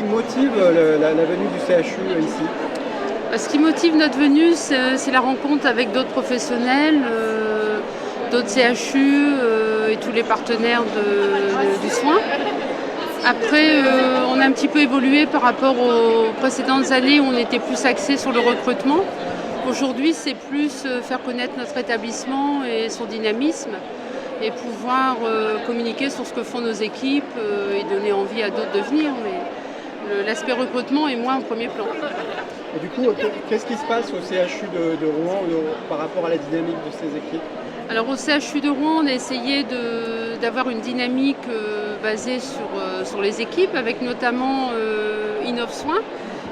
motive la venue du CHU ici? Ce qui motive notre venue, c'est la rencontre avec d'autres professionnels, d'autres CHU et tous les partenaires du soin. Après, on a un petit peu évolué par rapport aux précédentes années où on était plus axé sur le recrutement. Aujourd'hui, c'est plus faire connaître notre établissement et son dynamisme et pouvoir communiquer sur ce que font nos équipes et donner envie à d'autres de venir. Mais l'aspect recrutement est moins en premier plan. Et du coup, qu'est-ce qui se passe au CHU de Rouen par rapport à la dynamique de ces équipes? Alors au CHU de Rouen, on a essayé d'avoir une dynamique basée sur les équipes, avec notamment InnovSoin,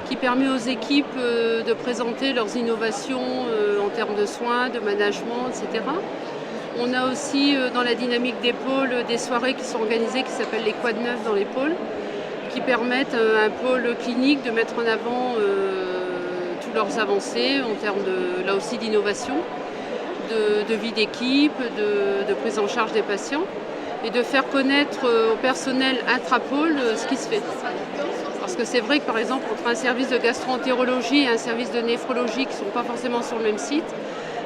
qui permet aux équipes de présenter leurs innovations en termes de soins, de management, etc. On a aussi dans la dynamique des pôles des soirées qui sont organisées qui s'appellent les Quad 9 dans les pôles, qui permettent à un pôle clinique de mettre en avant toutes leurs avancées en termes là aussi d'innovation, de vie d'équipe, de prise en charge des patients et de faire connaître au personnel intrapôle ce qui se fait. Parce que c'est vrai que par exemple entre un service de gastro-entérologie et un service de néphrologie qui ne sont pas forcément sur le même site,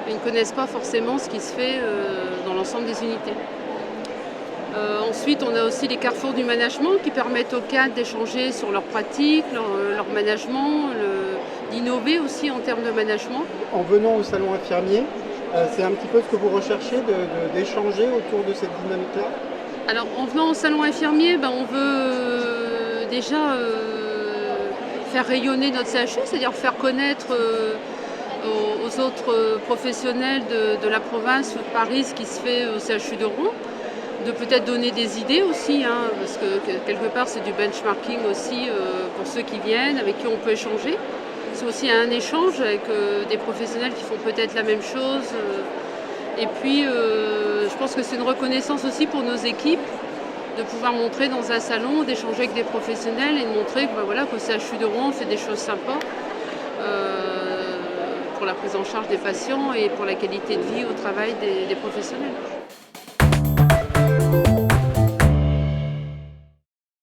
ils ne connaissent pas forcément ce qui se fait dans l'ensemble des unités. Ensuite, on a aussi les carrefours du management qui permettent aux cadres d'échanger sur leurs pratiques, leur management, d'innover aussi en termes de management. En venant au salon infirmier, c'est un petit peu ce que vous recherchez, d'échanger autour de cette dynamique-là? Alors, en venant au salon infirmier, on veut déjà faire rayonner notre CHU, c'est-à-dire faire connaître aux autres professionnels de la province ou de Paris ce qui se fait au CHU de Rouen, de peut-être donner des idées aussi, parce que quelque part c'est du benchmarking aussi pour ceux qui viennent, avec qui on peut échanger. C'est aussi un échange avec des professionnels qui font peut-être la même chose. Et puis, je pense que c'est une reconnaissance aussi pour nos équipes de pouvoir montrer dans un salon, d'échanger avec des professionnels et de montrer qu'au CHU de Rouen, on fait des choses sympas pour la prise en charge des patients et pour la qualité de vie au travail des professionnels.